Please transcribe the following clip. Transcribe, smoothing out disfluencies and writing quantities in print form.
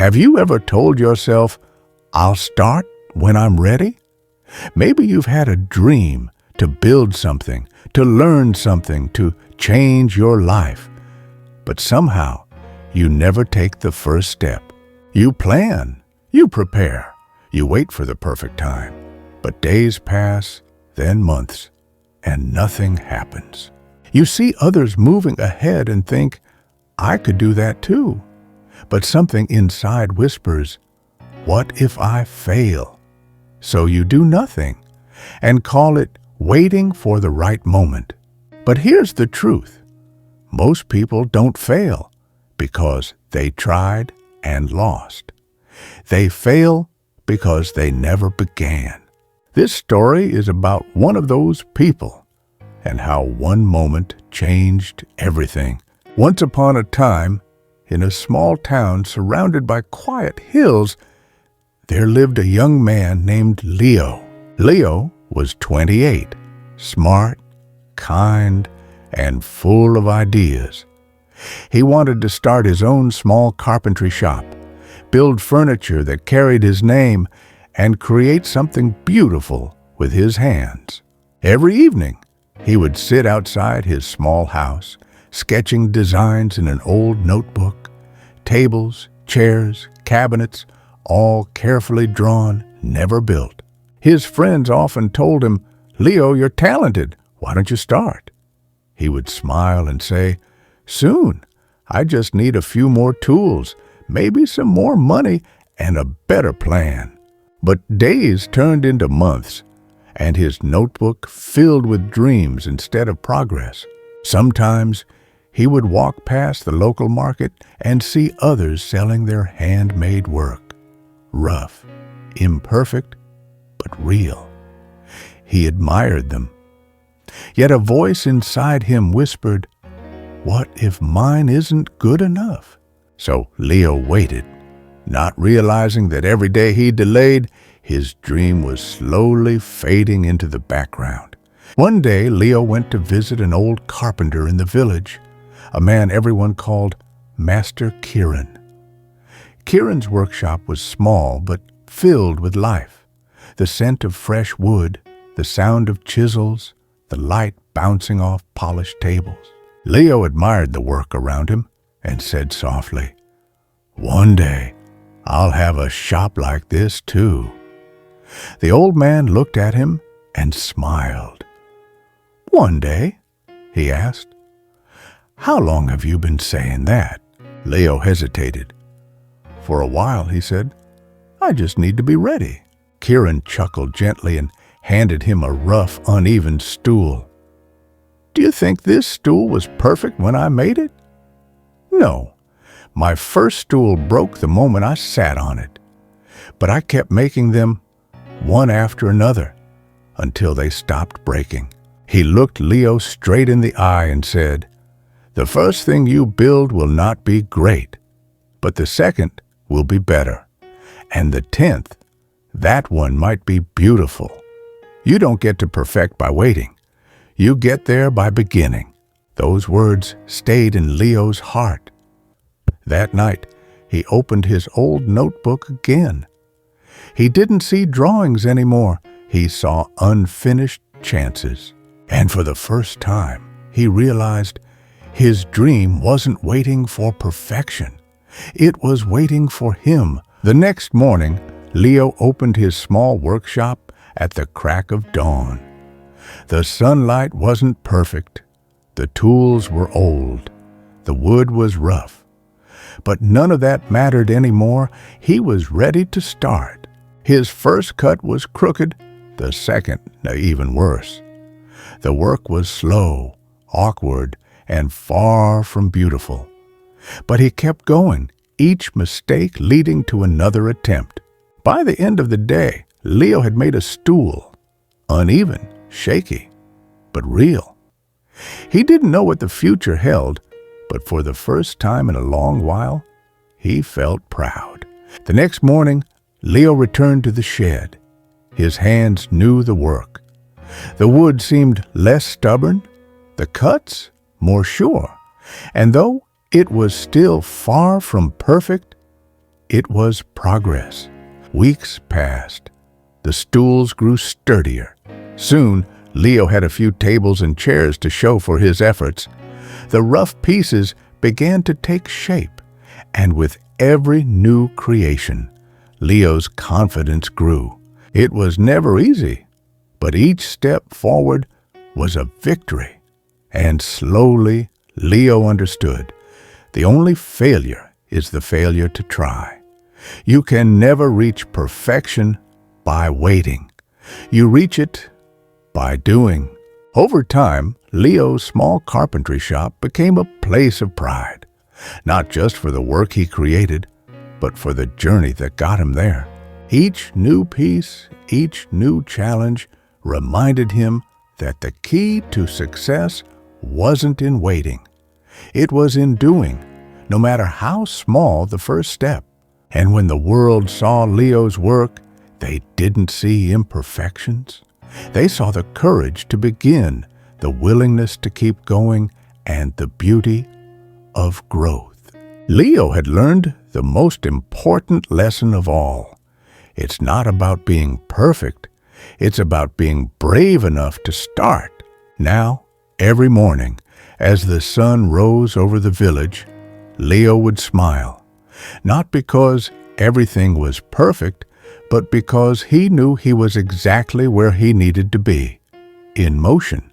Have you ever told yourself, I'll start when I'm ready? Maybe you've had a dream to build something, to learn something, to change your life. But somehow, you never take the first step. You plan, you prepare, you wait for the perfect time. But days pass, then months, and nothing happens. You see others moving ahead and think, I could do that too. But something inside whispers, what if I fail? So you do nothing and call it waiting for the right moment. But here's the truth. Most people don't fail because they tried and lost. They fail because they never began. This story is about one of those people and how one moment changed everything. Once upon a time, in a small town surrounded by quiet hills, there lived a young man named Leo. Leo was 28, smart, kind, and full of ideas. He wanted to start his own small carpentry shop, build furniture that carried his name, and create something beautiful with his hands. Every evening, he would sit outside his small house, sketching designs in an old notebook, tables, chairs, cabinets, all carefully drawn, never built. His friends often told him, Leo, you're talented. Why don't you start? He would smile and say, soon. I just need a few more tools, maybe some more money, and a better plan. But days turned into months, and his notebook filled with dreams instead of progress. Sometimes he would walk past the local market and see others selling their handmade work. Rough, imperfect, but real. He admired them. Yet a voice inside him whispered, what if mine isn't good enough? So Leo waited, not realizing that every day he delayed, his dream was slowly fading into the background. One day, Leo went to visit an old carpenter in the village, a man everyone called Master Kieran. Kieran's workshop was small but filled with life. The scent of fresh wood, the sound of chisels, the light bouncing off polished tables. Leo admired the work around him and said softly, one day I'll have a shop like this too. The old man looked at him and smiled. One day? He asked. How long have you been saying that? Leo hesitated. For a while, he said. I just need to be ready. Kieran chuckled gently and handed him a rough, uneven stool. Do you think this stool was perfect when I made it? No. My first stool broke the moment I sat on it. But I kept making them one after another until they stopped breaking. He looked Leo straight in the eye and said, the first thing you build will not be great, but the second will be better. And the 10th, that one might be beautiful. You don't get to perfect by waiting. You get there by beginning. Those words stayed in Leo's heart. That night, he opened his old notebook again. He didn't see drawings anymore. He saw unfinished chances. And for the first time, he realized his dream wasn't waiting for perfection. It was waiting for him. The next morning, Leo opened his small workshop at the crack of dawn. The sunlight wasn't perfect. The tools were old. The wood was rough. But none of that mattered anymore. He was ready to start. His first cut was crooked, the second even worse. The work was slow, awkward, and far from beautiful. But he kept going, each mistake leading to another attempt. By the end of the day, Leo had made a stool, uneven, shaky, but real. He didn't know what the future held, but for the first time in a long while, he felt proud. The next morning, Leo returned to the shed. His hands knew the work. The wood seemed less stubborn, the cuts more sure, and though it was still far from perfect, It was progress. Weeks passed. The stools grew sturdier. Soon, Leo had a few tables and chairs to show for his efforts. The rough pieces began to take shape, and with every new creation, Leo's confidence grew. It was never easy, but each step forward was a victory. And slowly, Leo understood, the only failure is the failure to try. You can never reach perfection by waiting. You reach it by doing. Over time, Leo's small carpentry shop became a place of pride, not just for the work he created, but for the journey that got him there. Each new piece, each new challenge reminded him that the key to success wasn't in waiting. It was in doing, no matter how small the first step. And when the world saw Leo's work, they didn't see imperfections. They saw the courage to begin, the willingness to keep going, and the beauty of growth. Leo had learned the most important lesson of all. It's not about being perfect. It's about being brave enough to start. Now, every morning, as the sun rose over the village, Leo would smile. Not because everything was perfect, but because he knew he was exactly where he needed to be, in motion.